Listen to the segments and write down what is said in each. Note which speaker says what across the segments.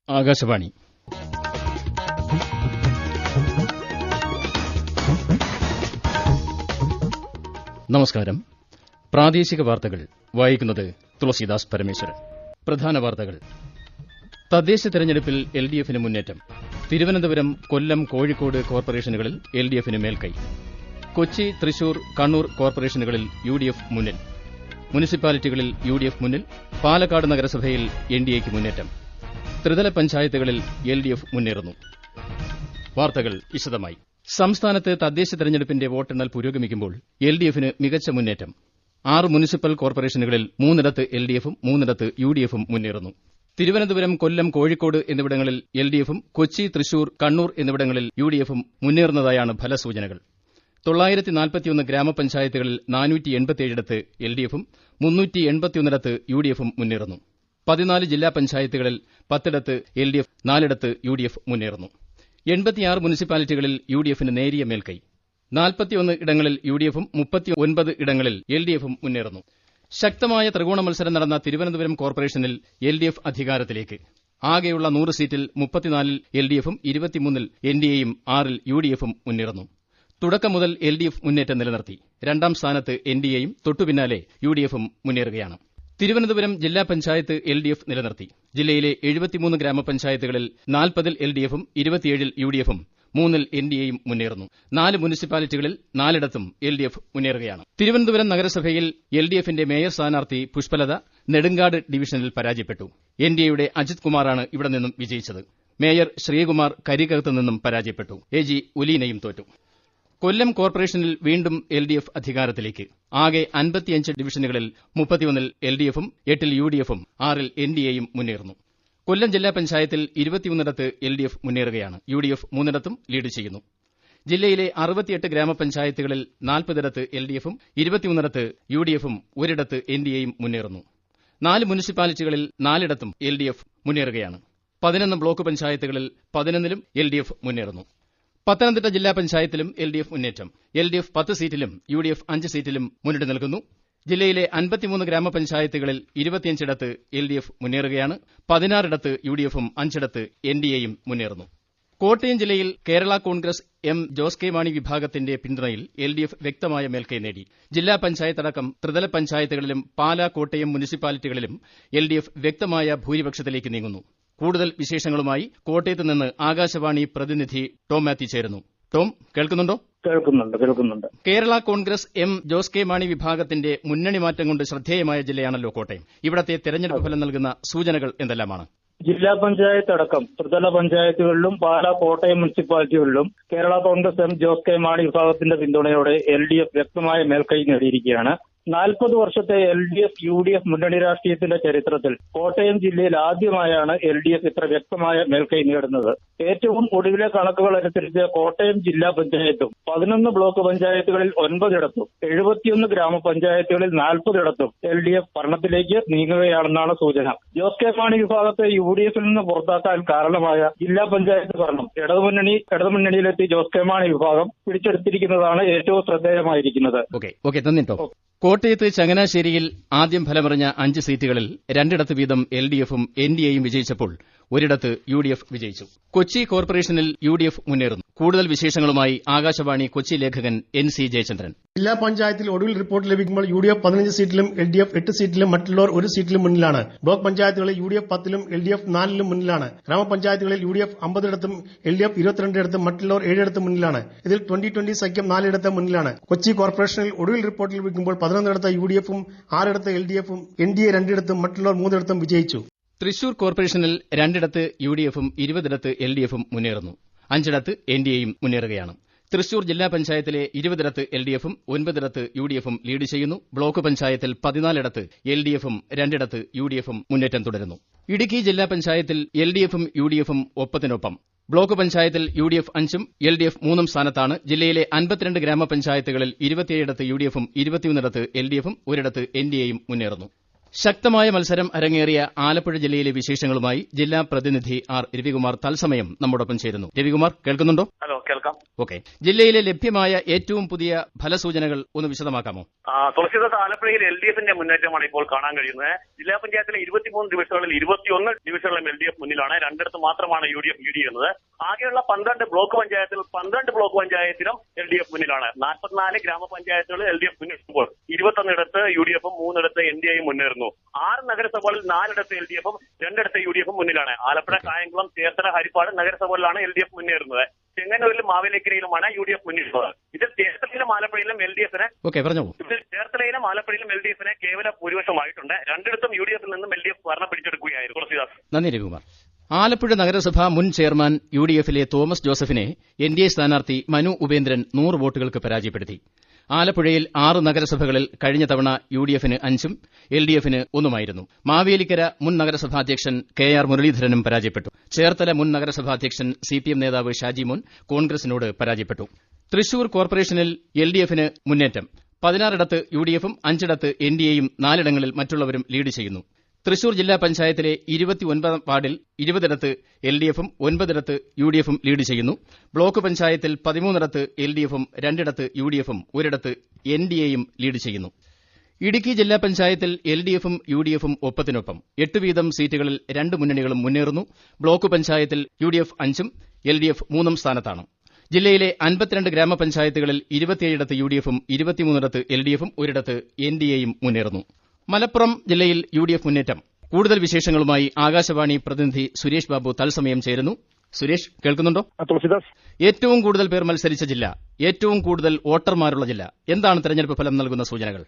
Speaker 1: ആകാശവാണി. നമസ്കാരം. പ്രാദേശിക വാർത്തകൾ വായിക്കുന്നത് തുളസീദാസ് പരമേശ്വരൻ. പ്രധാന വാർത്തകൾ. തദ്ദേശ തെരഞ്ഞെടുപ്പിൽ എൽഡിഎഫിന് മുന്നേറ്റം. തിരുവനന്തപുരം, കൊല്ലം, കോഴിക്കോട് കോർപ്പറേഷനുകളിൽ എൽഡിഎഫിന് മേൽക്കൈ. കൊച്ചി, തൃശൂർ, കണ്ണൂർ കോർപ്പറേഷനുകളിൽ യുഡിഎഫ് മുന്നിൽ. മുനിസിപ്പാലിറ്റികളിൽ യുഡിഎഫ് മുന്നിൽ. പാലക്കാട് നഗരസഭയിൽ എൻഡിഎയ്ക്ക് മുന്നേറ്റം. ത്രിതല പഞ്ചായത്തുകളിൽ എൽഡിഎഫ് മുന്നേറുന്നു. വാർത്തകൾ വിശദമായി. സംസ്ഥാനത്ത് തദ്ദേശ തെരഞ്ഞെടുപ്പിന്റെ വോട്ടെണ്ണൽ പുരോഗമിക്കുമ്പോൾ എൽഡിഎഫിന് മികച്ച മുന്നേറ്റം. 6 മുനിസിപ്പൽ കോർപ്പറേഷനുകളിൽ 3 എൽഡിഎഫും 3 യുഡിഎഫും മുന്നേറുന്നു. തിരുവനന്തപുരം, കൊല്ലം, കോഴിക്കോട് എന്നിവിടങ്ങളിൽ എൽഡിഎഫും കൊച്ചി, തൃശൂർ, കണ്ണൂർ എന്നിവിടങ്ങളിൽ യുഡിഎഫും മുന്നേറുന്നതായാണ് ഫലസൂചനകൾ. 941 ഗ്രാമപഞ്ചായത്തുകളിൽ 487 എൽഡിഎഫും 381 യുഡിഎഫും മുന്നേറുന്നു. 14 ജില്ലാ പഞ്ചായത്തുകളിൽ 10 എൽഡിഎഫ്, 4 യുഡിഎഫ് മുന്നേറുന്നു. 86 മുനിസിപ്പാലിറ്റികളിൽ യുഡിഎഫിന് നേരിയ മേൽക്കൈ. 41 ഇടങ്ങളിൽ യുഡിഎഫും 39 ഇടങ്ങളിൽ എൽഡിഎഫും മുന്നേറുന്നു. ശക്തമായ ത്രികോണ മത്സരം നടന്ന തിരുവനന്തപുരം കോർപ്പറേഷനിൽ എൽഡിഎഫ് അധികാരത്തിലേക്ക്. ആകെയുള്ള 100 സീറ്റിൽ 34-ൽ എൽഡിഎഫും 23-ൽ എൻഡിഎയും 6-ൽ യുഡിഎഫും മുന്നേറുന്നു. തുടക്കം മുതൽ എൽഡിഎഫ് മുന്നേറ്റം നിലനിർത്തി. 2ാം സ്ഥാനത്ത് എൻഡിഎയും തൊട്ടുപിന്നാലെ യുഡിഎഫും മുന്നേറുകയാണ്. തിരുവനന്തപുരം ജില്ലാ പഞ്ചായത്ത് എൽഡിഎഫ് നിലനിർത്തി. ജില്ലയിലെ 73 ഗ്രാമപഞ്ചായത്തുകളിൽ 40-ൽ എൽഡിഎഫും 27-ൽ യുഡിഎഫും 3-ൽ എൻഡിഎയും മുന്നേറുന്നു. 4 മുനിസിപ്പാലിറ്റികളിൽ 4 എൽഡിഎഫ് മുന്നേറുകയാണ്. തിരുവനന്തപുരം നഗരസഭയിൽ എൽഡിഎഫിന്റെ മേയർ സ്ഥാനാർത്ഥി പുഷ്പലത നെടുങ്കാട് ഡിവിഷനിൽ പരാജയപ്പെട്ടു. എൻഡിഎയുടെ അജിത് കുമാറാണ് ഇവിടെ നിന്നും വിജയിച്ചത്. മേയർ ശ്രീകുമാർ കരിക്കകത്ത് നിന്നും പരാജയപ്പെട്ടു. എജി ഉലീനയും തോറ്റു. കൊല്ലം കോർപ്പറേഷനിൽ വീണ്ടും എൽഡിഎഫ് അധികാരത്തിലേക്ക്. ആകെ 55 ഡിവിഷനുകളിൽ 31-ൽ എൽഡിഎഫും 8-ൽ യുഡിഎഫും 6-ൽ എൻഡിഎയും മുന്നേറുന്നു. കൊല്ലം ജില്ലാ പഞ്ചായത്തിൽ 21 എൽഡിഎഫ് മുന്നേറുകയാണ്. യുഡിഎഫ് 3 ലീഡ് ചെയ്യുന്നു. ജില്ലയിലെ 68 ഗ്രാമപഞ്ചായത്തുകളിൽ 40 എൽഡിഎഫും 21 യുഡിഎഫും 1 എൻഡിഎയും മുന്നേറുന്നു. 4 മുനിസിപ്പാലിറ്റികളിൽ 4 എൽഡിഎഫ് മുന്നേറുകയാണ്. 11 ബ്ലോക്ക് പഞ്ചായത്തുകളിൽ 11-ലും എൽഡിഎഫ് മുന്നേറുന്നു. പത്തനംതിട്ട ജില്ലാ പഞ്ചായത്തിലും എൽഡിഎഫ് മുന്നേറ്റം. എൽഡിഎഫ് 10 സീറ്റിലും യുഡിഎഫ് 5 സീറ്റിലും മുന്നിട്ട് നിൽക്കുന്നു. ജില്ലയിലെ 53 ഗ്രാമപഞ്ചായത്തുകളിൽ 25 എൽഡിഎഫ് മുന്നേറുകയാണ്. 16 യുഡിഎഫും 5 എൻഡിഎയും മുന്നേറുന്നു. കോട്ടയം ജില്ലയിൽ കേരള കോൺഗ്രസ് എം ജോസ് കെ മാണി വിഭാഗത്തിന്റെ പിന്തുണയിൽ എൽഡിഎഫ് വ്യക്തമായ മേൽക്കൈ നേടി. ജില്ലാ പഞ്ചായത്തടക്കം ത്രിതല പഞ്ചായത്തുകളിലും പാലാ, കോട്ടയം മുനിസിപ്പാലിറ്റികളിലും എൽഡിഎഫ് വ്യക്തമായ ഭൂരിപക്ഷത്തിലേക്ക് നീങ്ങുന്നു. കൂടുതൽ വിശേഷങ്ങളുമായി കോട്ടയത്ത് നിന്ന് ആകാശവാണി പ്രതിനിധി ടോം മാത്യു ചേരുന്നു. ടോം, കേൾക്കുന്നുണ്ടോ?
Speaker 2: കേൾക്കുന്നുണ്ട്.
Speaker 1: കേരള കോൺഗ്രസ് എം ജോസ് കെ മാണി വിഭാഗത്തിന്റെ മുന്നണി മാറ്റം കൊണ്ട് ശ്രദ്ധേയമായ ജില്ലയാണല്ലോ കോട്ടയം. ഇവിടത്തെ തെരഞ്ഞെടുപ്പ് ഫലം നൽകുന്ന സൂചനകൾ എന്തെല്ലാമാണ്?
Speaker 2: ജില്ലാ പഞ്ചായത്ത് അടക്കം ത്രിതല പഞ്ചായത്തുകളിലും പാലാ, കോട്ടയം മുനിസിപ്പാലിറ്റികളിലും കേരള കോൺഗ്രസ് എം ജോസ് കെ മാണി വിഭാഗത്തിന്റെ പിന്തുണയോടെ എൽഡിഎഫ് വ്യക്തമായ മേൽക്കൈ നേടിയിരിക്കുകയാണ്. 40 വർഷത്തെ എൽഡിഎഫ് യുഡിഎഫ് മുന്നണി രാഷ്ട്രീയത്തിന്റെ ചരിത്രത്തിൽ കോട്ടയം ജില്ലയിൽ ആദ്യമായാണ് എൽഡിഎഫ് ഇത്ര വ്യക്തമായ മേൽക്കൈ നേടുന്നത്. ഏറ്റവും ഒടുവിലെ കണക്കുകൾ അനുസരിച്ച് കോട്ടയം ജില്ലാ പഞ്ചായത്തും 11 ബ്ലോക്ക് പഞ്ചായത്തുകളിൽ 9 71 ഗ്രാമപഞ്ചായത്തുകളിൽ 40 എൽഡിഎഫ് ഭരണത്തിലേക്ക് നീങ്ങുകയാണെന്നാണ് സൂചന. ജോസ് കെ മാണി വിഭാഗത്തെ യുഡിഎഫിൽ നിന്ന് പുറത്താക്കാൻ കാരണമായ ജില്ലാ പഞ്ചായത്ത് ഭരണം ഇടതുമുന്നണിയിലെത്തി ജോസ് കെ മാണി വിഭാഗം പിടിച്ചെടുത്തിരിക്കുന്നതാണ് ഏറ്റവും ശ്രദ്ധേയമായിരിക്കുന്നത്.
Speaker 1: കോട്ടയത്ത് ചങ്ങനാശ്ശേരിയിൽ ആദ്യം ഫലമറിഞ്ഞ 5 സീറ്റുകളിൽ 2 വീതം എൽഡിഎഫും എൻഡിഎയും വിജയിച്ചപ്പോൾ 1 യുഡിഎഫ് വിജയിച്ചു. കൊച്ചി കോർപ്പറേഷനിൽ യുഡിഎഫ് മുന്നേറുന്നു. കൂടുതൽ വിശേഷങ്ങളുമായി ആകാശവാണി കൊച്ചി ലേഖകൻ NC ജയചന്ദ്രൻ.
Speaker 3: ജില്ലാ പഞ്ചായത്തിൽ ഒടുവിൽ റിപ്പോർട്ട് ലഭിക്കുമ്പോൾ യുഡിഎഫ് 15 സീറ്റിലും എൽഡിഎഫ് 8 സീറ്റിലും മറ്റുള്ളവർ 1 സീറ്റിലും മുന്നിലാണ്. ബ്ലോക്ക് പഞ്ചായത്തുകളിൽ യുഡിഎഫ് 10-ലും എൽഡിഎഫ് 4-ലും മുന്നിലാണ്. ഗ്രാമപഞ്ചായത്തുകളിൽ യുഡിഎഫ് 50 എൽഡിഎഫ് 22 മറ്റുള്ളവർ 7 മുന്നിലാണ്. ഇതിൽ 2020 സഖ്യം 4 മുന്നിലാണ്. കൊച്ചി കോർപ്പറേഷനിൽ ഒടുവിൽ റിപ്പോർട്ട് ലഭിക്കുമ്പോൾ 11 യുഡിഎഫും 6 എൽഡിഎഫും എൻഡിഎ 2 മറ്റുള്ളവർ 3 വിജയിച്ചു.
Speaker 1: തൃശൂർ കോർപ്പറേഷനിൽ 2 യുഡിഎഫും 20 എൽഡിഎഫും മുന്നേറുന്നു. 5 എൻഡിഎയും മുന്നേറുകയാണ്. തൃശൂർ ജില്ലാ പഞ്ചായത്തിലെ 20 എൽഡിഎഫും 9 യുഡിഎഫും ലീഡ് ചെയ്യുന്നു. ബ്ലോക്ക് പഞ്ചായത്തിൽ 14 എൽഡിഎഫും 2 യുഡിഎഫും മുന്നേറ്റം തുടരുന്നു. ഇടുക്കി ജില്ലാ പഞ്ചായത്തിൽ എൽഡിഎഫും യുഡിഎഫും ഒപ്പത്തിനൊപ്പം. ബ്ലോക്ക് പഞ്ചായത്തിൽ യുഡിഎഫ് 5-ഉം എൽഡിഎഫ് 3-ഉം സ്ഥാനത്താണ്. ജില്ലയിലെ 52 ഗ്രാമപഞ്ചായത്തുകളിൽ 27 യുഡിഎഫും 21 എൽഡിഎഫും 1 എൻഡിഎയും മുന്നേറുന്നു. ശക്തമായ മത്സരം അരങ്ങേറിയ ആലപ്പുഴ ജില്ലയിലെ വിശേഷങ്ങളുമായി ജില്ലാ പ്രതിനിധി ആർ രവികുമാർ തത്സമയം നമ്മോടൊപ്പം ചേരുന്നു. രവികുമാർ, കേൾക്കുന്നുണ്ടോ?
Speaker 4: ഹലോ, കേൾക്കാം.
Speaker 1: ഓക്കെ, ജില്ലയിലെ ലഭ്യമായ ഏറ്റവും പുതിയ ഫലസൂചനകൾ ഒന്ന് വിശദമാക്കാമോ?
Speaker 4: തുളസീദാസ്, ആലപ്പുഴയിൽ LDFന്റെ മുന്നേറ്റമാണ് ഇപ്പോൾ കാണാൻ കഴിയുന്നത്. ജില്ലാ പഞ്ചായത്തിലെ 23 ഡിവിഷനുകളിൽ 21 ഡിവിഷനുകളും LDF മുന്നിലാണ്. രണ്ടിടത്ത് മാത്രമാണ് UDF ലീഡ് ചെയ്യുന്നത്. ആകെയുള്ള 12 ബ്ലോക്ക് പഞ്ചായത്തിൽ 12 ബ്ലോക്ക് പഞ്ചായത്തിലും LDF മുന്നിലാണ്. 44 ഗ്രാമപഞ്ചായത്തുകളിൽ LDF മുന്നിടുമ്പോൾ 21 UDFും 3 NDAയും മുന്നേറുന്നു. 6 നഗരസഭകളിൽ 4 LDFും 2 UDFും മുന്നിലാണ്. ആലപ്പുഴ, കായംകുളം, ചേർത്തല, ഹരിപ്പാട് നഗരസഭകളിലാണ് LDF മുന്നേറുന്നത്. ചെങ്ങന്നൂരിലും മാവേലിക്കരയിലുമാണ് UDF മുന്നിടുന്നത്. ഇതിൽ ചേർത്തലയിലും ആലപ്പുഴയിലും ചേർത്തലയിലും ആലപ്പുഴയിലും LDFന് കേവല ഭൂരിപക്ഷമായിട്ടുണ്ട്. രണ്ടിടത്തും UDFിൽ നിന്നും LDF ഭരണം പിടിച്ചെടുക്കുകയായിരുന്നു. തുളസീദാസ്.
Speaker 1: നന്ദി രവികുമാർ. ആലപ്പുഴ നഗരസഭ മുൻ ചെയർമാൻ UDFിലെ തോമസ് ജോസഫിനെ NDA സ്ഥാനാർത്ഥി മനു ഉപേന്ദ്രൻ 100 വോട്ടുകൾക്ക് പരാജയപ്പെടുത്തി. ആലപ്പുഴയിൽ 6 നഗരസഭകളിൽ കഴിഞ്ഞ തവണ UDFന് 5ഉം LDFന് 1ഉമായിരുന്നു. മാവേലിക്കര മുൻ നഗരസഭാധ്യക്ഷൻ KR മുരളീധരനും പരാജയപ്പെട്ടു. ചേർത്തല മുൻ നഗരസഭാധ്യക്ഷൻ CPM നേതാവ് ഷാജി മോൻ കോൺഗ്രസിനോട് പരാജയപ്പെട്ടു. തൃശൂർ കോർപ്പറേഷനിൽ LDFന് മുന്നേറ്റം. 16 UDFും 5 NDAയും 4 മറ്റുള്ളവരും ലീഡ് ചെയ്യുന്നു. തൃശൂർ ജില്ലാ പഞ്ചായത്തിലെ 29 വാർഡിൽ 20 LDFും 9 UDFും ലീഡ് ചെയ്യുന്നു. ബ്ലോക്ക് പഞ്ചായത്തിൽ 13 LDFും 2 UDFും 1 NDAയും ലീഡ് ചെയ്യുന്നു. ഇടുക്കി ജില്ലാ പഞ്ചായത്തിൽ LDFും UDFും ഒപ്പത്തിനൊപ്പം 8 വീതം സീറ്റുകളിൽ 2 മുന്നണികളും മുന്നേറുന്നു. ബ്ലോക്ക് പഞ്ചായത്തിൽ UDF 5ഉം LDF 3ഉം സ്ഥാനത്താണ്. ജില്ലയിലെ 52 ഗ്രാമപഞ്ചായത്തുകളിൽ 27 UDFും 23 LDFും 1 NDAയും മുന്നേറുന്നു. മലപ്പുറം ജില്ലയിൽ UDF മുന്നേറ്റം. കൂടുതൽ വിശേഷങ്ങളുമായി ആകാശവാണി പ്രതിനിധി സുരേഷ് ബാബു തത്സമയം ചേരുന്നു. സുരേഷ്, കേൾക്കുന്നുണ്ടോ?
Speaker 5: തുളസീദാസ്,
Speaker 1: ഏറ്റവും കൂടുതൽ പേർ മത്സരിച്ച ജില്ല, ഏറ്റവും കൂടുതൽ വോട്ടർമാരുള്ള ജില്ല, എന്താണ് തെരഞ്ഞെടുപ്പ് ഫലം നൽകുന്ന സൂചനകൾ?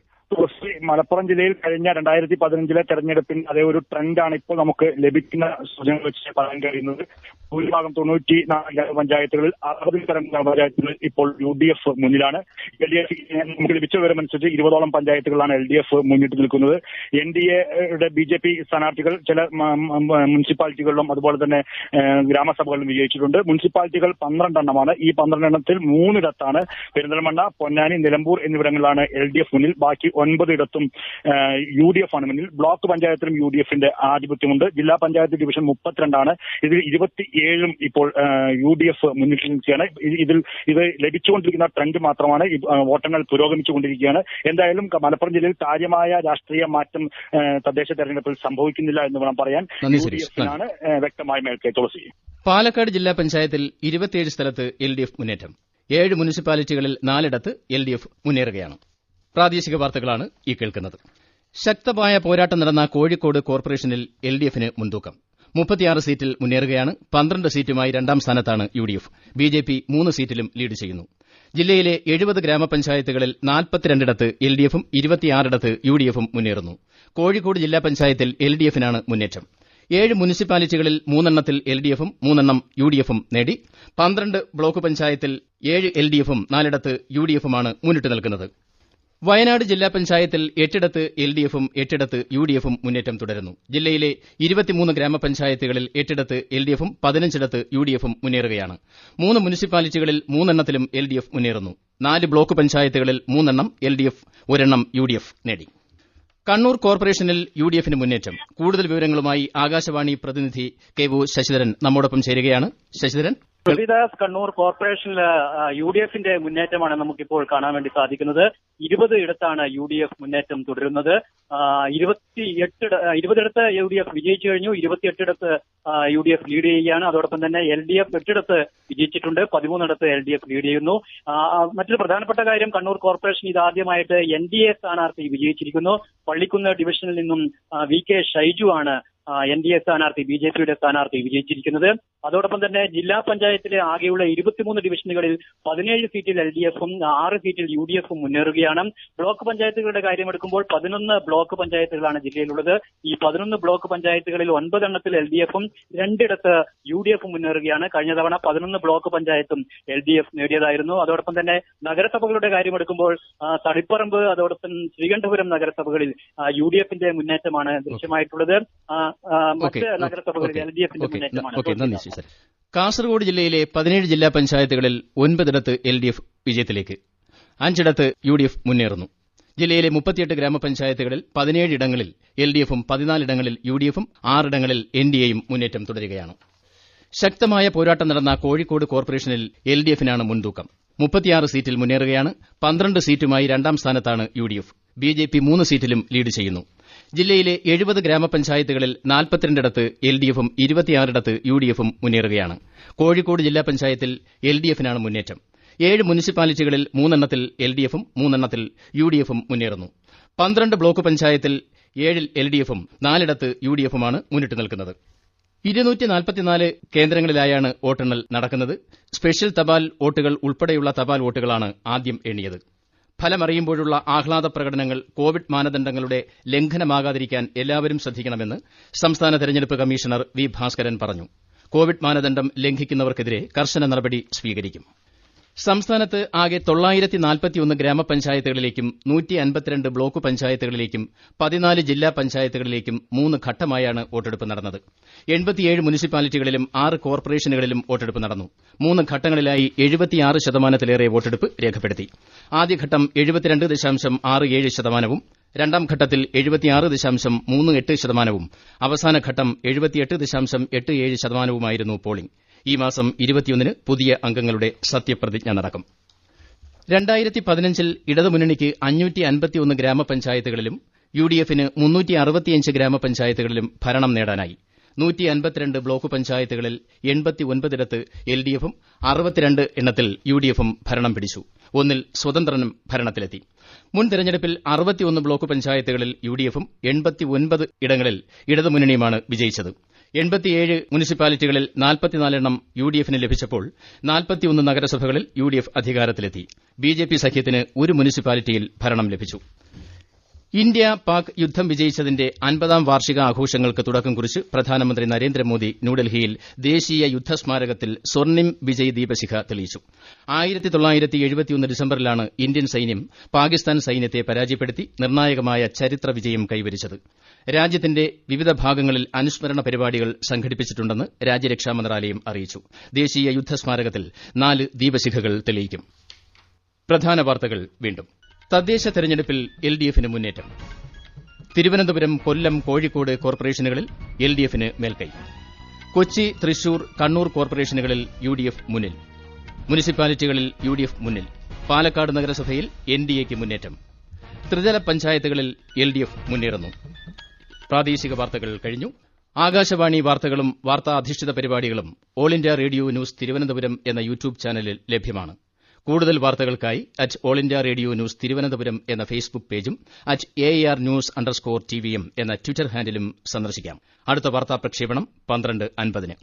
Speaker 5: മലപ്പുറം ജില്ലയിൽ കഴിഞ്ഞ 2015 തെരഞ്ഞെടുപ്പിൽ അതേ ഒരു ട്രെൻഡാണ് ഇപ്പോൾ നമുക്ക് ലഭിക്കുന്ന സൂചനകൾ വെച്ച് പറയാൻ കഴിയുന്നത്. ഭൂരിഭാഗം 94 ഗ്രാമപഞ്ചായത്തുകളിൽ 60 ഗ്രാമപഞ്ചായത്തുകളിൽ ഇപ്പോൾ UDF മുന്നിലാണ്. LDF നമുക്ക് ലഭിച്ച വിവരമനുസരിച്ച് 20ഓളം പഞ്ചായത്തുകളിലാണ് LDF മുന്നിട്ട് നിൽക്കുന്നത്. NDAയുടെ BJP സ്ഥാനാർത്ഥികൾ ചില മുനിസിപ്പാലിറ്റികളിലും അതുപോലെ തന്നെ ഗ്രാമസഭകളിലും വിജയിച്ചിട്ടുണ്ട്. മുനിസിപ്പാലിറ്റികൾ 12 എണ്ണമാണ്. ഈ 12 എണ്ണത്തിൽ 3 ഇടത്താണ് പെരിന്തൽമണ്ണ, പൊന്നാനി, നിലമ്പൂർ എന്നിവിടങ്ങളിലാണ് LDF മുന്നിൽ. ബാക്കി 9 ഇടത്തും UDF ആണ് മുന്നിൽ. ബ്ലോക്ക് പഞ്ചായത്തിലും UDFന്റെ ആധിപത്യമുണ്ട്. ജില്ലാ പഞ്ചായത്ത് ഡിവിഷൻ 32 ആണ്. ഇതിൽ 27ഉം ഇപ്പോൾ UDF മുന്നിട്ട് നിൽക്കുകയാണ്. ഇത് ലഭിച്ചുകൊണ്ടിരിക്കുന്ന ട്രെൻഡ് മാത്രമാണ്. വോട്ടെണ്ണൽ പുരോഗമിച്ചുകൊണ്ടിരിക്കുകയാണ്. എന്തായാലും മലപ്പുറം ജില്ലയിൽ കാര്യമായ രാഷ്ട്രീയ മാറ്റം തദ്ദേശ തെരഞ്ഞെടുപ്പിൽ സംഭവിക്കുന്നില്ല എന്ന് വേണം പറയാൻ. UDFനാണ് വ്യക്തമായ മേൽക്കൈ. തുളസി.
Speaker 1: പാലക്കാട് ജില്ലാ പഞ്ചായത്തിൽ 27 സ്ഥലത്ത് LDF മുന്നേറ്റം. 7 മുനിസിപ്പാലിറ്റികളിൽ 4 LDF മുന്നേറുകയാണ്. പ്രാദേശിക വാർത്തകളാണ് ഈ കേൾക്കുന്നത്. ശക്തമായ പോരാട്ടം നടന്ന കോഴിക്കോട് കോർപ്പറേഷനിൽ LDFന് മുൻതൂക്കം. 36 സീറ്റിൽ മുന്നേറുകയാണ്. 12 സീറ്റുമായി 2ാം സ്ഥാനത്താണ് UDF. BJP 3 സീറ്റിലും ലീഡ് ചെയ്യുന്നു. ജില്ലയിലെ 70 ഗ്രാമപഞ്ചായത്തുകളിൽ 42 LDFും 26 UDFും മുന്നേറുന്നു. കോഴിക്കോട് ജില്ലാ പഞ്ചായത്തിൽ LDFനാണ് മുന്നേറ്റം. 7 മുനിസിപ്പാലിറ്റികളിൽ 3 LDFും 3 UDFും നേടി. 12 ബ്ലോക്ക് പഞ്ചായത്തിൽ 7 LDFും 4 UDFുമാണ് മുന്നിട്ട് നിൽക്കുന്നത്. വയനാട് ജില്ലാ പഞ്ചായത്തിൽ 8 LDFും 8 UDFും മുന്നേറ്റം തുടരുന്നു. ജില്ലയിലെ 23 ഗ്രാമപഞ്ചായത്തുകളിൽ 8 LDFും 15 UDFും മുന്നേറുകയാണ്. 3 മുനിസിപ്പാലിറ്റികളിൽ 3 LDF മുന്നേറുന്നു. 4 ബ്ലോക്ക് പഞ്ചായത്തുകളിൽ 3 LDF 1 UDF നേടി. കണ്ണൂർ കോർപ്പറേഷനിൽ UDFന് മുന്നേറ്റം. കൂടുതൽ വിവരങ്ങളുമായി ആകാശവാണി പ്രതിനിധി KU ശശിധരൻ നമ്മോടൊപ്പം ചേരുകയാണ്. ശശിധരൻ.
Speaker 6: തുളസീദാസ്, കണ്ണൂർ കോർപ്പറേഷനിൽ UDFന്റെ മുന്നേറ്റമാണ് നമുക്കിപ്പോൾ കാണാൻ വേണ്ടി സാധിക്കുന്നത്. 20 ഇടത്താണ് UDF മുന്നേറ്റം തുടരുന്നത്. 20 UDF വിജയിച്ചു കഴിഞ്ഞു. 28 ഇടത്ത് UDF ലീഡ് ചെയ്യുകയാണ്. അതോടൊപ്പം തന്നെ LDF 8 ഇടത്ത് വിജയിച്ചിട്ടുണ്ട്. 13 ഇടത്ത് LDF ലീഡ് ചെയ്യുന്നു. മറ്റൊരു പ്രധാനപ്പെട്ട കാര്യം, കണ്ണൂർ കോർപ്പറേഷൻ ഇതാദ്യമായിട്ട് NDA സ്ഥാനാർത്ഥി വിജയിച്ചിരിക്കുന്നു. പള്ളിക്കുന്ന് ഡിവിഷനിൽ നിന്നും VK ഷൈജു ആണ് NDA സ്ഥാനാർത്ഥി, BJPയുടെ സ്ഥാനാർത്ഥി വിജയിച്ചിരിക്കുന്നത്. അതോടൊപ്പം തന്നെ ജില്ലാ പഞ്ചായത്തിലെ ആകെയുള്ള 23 ഡിവിഷനുകളിൽ 17 സീറ്റിൽ LDFും 6 സീറ്റിൽ UDFും മുന്നേറുകയാണ്. ബ്ലോക്ക് പഞ്ചായത്തുകളുടെ കാര്യമെടുക്കുമ്പോൾ 11 ബ്ലോക്ക് പഞ്ചായത്തുകളാണ് ജില്ലയിലുള്ളത്. ഈ 11 ബ്ലോക്ക് പഞ്ചായത്തുകളിൽ 9 എണ്ണത്തിൽ LDFും 2 ഇടത്ത് UDFും മുന്നേറുകയാണ്. കഴിഞ്ഞ തവണ 11 ബ്ലോക്ക് പഞ്ചായത്തും LDF നേടിയതായിരുന്നു. അതോടൊപ്പം തന്നെ നഗരസഭകളുടെ കാര്യമെടുക്കുമ്പോൾ തളിപ്പറമ്പ്, അതോടൊപ്പം ശ്രീകണ്ഠപുരം നഗരസഭകളിൽ UDFന്റെ മുന്നേറ്റമാണ് ദൃശ്യമായിട്ടുള്ളത്. മറ്റ് നഗരസഭകളിൽ LDFന്റെ മുന്നേറ്റമാണ്.
Speaker 1: കാസർഗോഡ് ജില്ലയിലെ 17 ജില്ലാ പഞ്ചായത്തുകളിൽ 9 LDF വിജയത്തിലേക്ക്, 5 UDF മുന്നേറുന്നു. ജില്ലയിലെ 38 ഗ്രാമപഞ്ചായത്തുകളിൽ 17 ഇടങ്ങളിൽ LDFും 14 ഇടങ്ങളിൽ UDFും 6 ഇടങ്ങളിൽ NDAയും മുന്നേറ്റം തുടരുകയാണ്. ശക്തമായ പോരാട്ടം നടന്ന കോഴിക്കോട് കോർപ്പറേഷനിൽ എൽഡിഎഫിനാണ് മുൻതൂക്കം. 36 സീറ്റിൽ മുന്നേറുകയാണ്. 12 സീറ്റുമായി രണ്ടാം സ്ഥാനത്താണ് യുഡിഎഫ്. ബിജെപി 3 സീറ്റിലും ലീഡ് ചെയ്യുന്നു. ജില്ലയിലെ 70 ഗ്രാമപഞ്ചായത്തുകളിൽ 42 എൽഡിഎഫും 26 യുഡിഎഫും മുന്നേറുകയാണ്. കോഴിക്കോട് ജില്ലാ പഞ്ചായത്തിൽ എൽഡിഎഫിനാണ് മുന്നേറ്റം. 7 മുനിസിപ്പാലിറ്റികളിൽ 3 എൽഡിഎഫും 3 യുഡിഎഫും മുന്നേറുന്നു. 12 ബ്ലോക്ക് പഞ്ചായത്തിൽ 7 എൽഡിഎഫും 4 യുഡിഎഫുമാണ് മുന്നിട്ട് നിൽക്കുന്നത്. 244 കേന്ദ്രങ്ങളിലായാണ് വോട്ടെണ്ണൽ നടക്കുന്നത്. സ്പെഷ്യൽ തപാൽ വോട്ടുകൾ ഉൾപ്പെടെയുള്ള തപാൽ വോട്ടുകളാണ് ആദ്യം എണ്ണിയത്. ഫലമറിയുമ്പോഴുള്ള ആഹ്ലാദ പ്രകടനങ്ങൾ കോവിഡ് മാനദണ്ഡങ്ങളുടെ ലംഘനമാകാതിരിക്കാൻ എല്ലാവരും ശ്രദ്ധിക്കണമെന്ന് സംസ്ഥാന തെരഞ്ഞെടുപ്പ് കമ്മീഷണർ വി. ഭാസ്കരൻ പറഞ്ഞു. കോവിഡ് മാനദണ്ഡം ലംഘിക്കുന്നവർക്കെതിരെ കർശന നടപടി സ്വീകരിക്കും. സംസ്ഥാനത്ത് ആകെ 941 ഗ്രാമപഞ്ചായത്തുകളിലേക്കും 152 ബ്ലോക്ക് പഞ്ചായത്തുകളിലേക്കും 14 ജില്ലാ പഞ്ചായത്തുകളിലേക്കും 3 ഘട്ടമായാണ് വോട്ടെടുപ്പ് നടന്നത്. 87 മുനിസിപ്പാലിറ്റികളിലും 6 കോർപ്പറേഷനുകളിലും വോട്ടെടുപ്പ് നടന്നു. 3 ഘട്ടങ്ങളിലായി 76% വോട്ടെടുപ്പ് രേഖപ്പെടുത്തി. ആദ്യഘട്ടം 72.67%, രണ്ടാം ഘട്ടത്തിൽ 76.38%, അവസാന ഘട്ടം 78.87%. പോളിംഗ് ഈ മാസം 21-ന് പുതിയ അംഗങ്ങളുടെ സത്യപ്രതിജ്ഞ നടക്കും. 2015-ൽ ഇടതുമുന്നണിക്ക് 551 ഗ്രാമപഞ്ചായത്തുകളിലും യുഡിഎഫിന് 365 ഗ്രാമപഞ്ചായത്തുകളിലും ഭരണം നേടാനായി. 152 ബ്ലോക്ക് പഞ്ചായത്തുകളിൽ 89 എൽഡിഎഫും 62 എണ്ണത്തിൽ യുഡിഎഫും ഭരണം പിടിച്ചു. 1 സ്വതന്ത്രനും ഭരണത്തിലെത്തി. മുൻ തെരഞ്ഞെടുപ്പിൽ 61 ബ്ലോക്ക് പഞ്ചായത്തുകളിൽ യുഡിഎഫും 89 ഇടങ്ങളിൽ ഇടതുമുന്നണിയുമാണ് വിജയിച്ചത്. 87 മുനിസിപ്പാലിറ്റികളിൽ 44 എണ്ണം യുഡിഎഫിന് ലഭിച്ചപ്പോൾ 41 നഗരസഭകളിൽ യുഡിഎഫ് അധികാരത്തിലെത്തി. ബിജെപി സഖ്യത്തിന് 1 മുനിസിപ്പാലിറ്റിയിൽ ഭരണം ലഭിച്ചു. ഇന്ത്യ പാക് യുദ്ധം വിജയിച്ചതിന്റെ 50ാം വാർഷിക ആഘോഷങ്ങൾക്ക് തുടക്കം കുറിച്ച് പ്രധാനമന്ത്രി നരേന്ദ്രമോദി ന്യൂഡൽഹിയിൽ ദേശീയ യുദ്ധസ്മാരകത്തിൽ സ്വർണിം വിജയ് ദീപശിഖ തെളിയിച്ചു. 1971 ഡിസംബറിലാണ് ഇന്ത്യൻ സൈന്യം പാകിസ്ഥാൻ സൈന്യത്തെ പരാജയപ്പെടുത്തി നിർണായകമായ ചരിത്ര വിജയം കൈവരിച്ചത്. രാജ്യത്തിന്റെ വിവിധ ഭാഗങ്ങളിൽ അനുസ്മരണ പരിപാടികൾ സംഘടിപ്പിച്ചിട്ടുണ്ടെന്ന് രാജ്യരക്ഷാ മന്ത്രാലയം അറിയിച്ചു. ദേശീയ യുദ്ധസ്മാരകത്തിൽ 4 ദീപശിഖകൾ തെളിയിക്കും. പ്രധാന വാർത്തകൾ വീണ്ടും. തദ്ദേശ തെരഞ്ഞെടുപ്പിൽ എൽഡിഎഫിന് മുന്നേറ്റം. തിരുവനന്തപുരം, കൊല്ലം, കോഴിക്കോട് കോർപ്പറേഷനുകളിൽ എൽഡിഎഫിന് മേൽക്കൈ. കൊച്ചി, തൃശൂർ, കണ്ണൂർ കോർപ്പറേഷനുകളിൽ യുഡിഎഫ് മുന്നിൽ. മുനിസിപ്പാലിറ്റികളിൽ യുഡിഎഫ് മുന്നിൽ. പാലക്കാട് നഗരസഭയിൽ എൻഡിഎയ്ക്ക് മുന്നേറ്റം. ത്രിതല പഞ്ചായത്തുകളിൽ എൽഡിഎഫ് മുന്നേറുന്നു. പ്രാദേശിക വാർത്തകൾ കഴിഞ്ഞു. ആകാശവാണി വാർത്തകളും വാർത്താ അധിഷ്ഠിത പരിപാടികളും all India radio news Thiruvananthapuram എന്ന യൂട്യൂബ് ചാനലിൽ ലഭ്യമാണ്. കൂടുതൽ വാർത്തകൾക്കായി @all India radio news Thiruvananthapuram എന്ന ഫേസ്ബുക്ക് പേജും @AIR_News_TVM എന്ന ട്വിറ്റർ ഹാൻഡിലും സന്ദർശിക്കാം. അടുത്ത വാർത്താ പ്രക്ഷേപണം 12:50-ന്.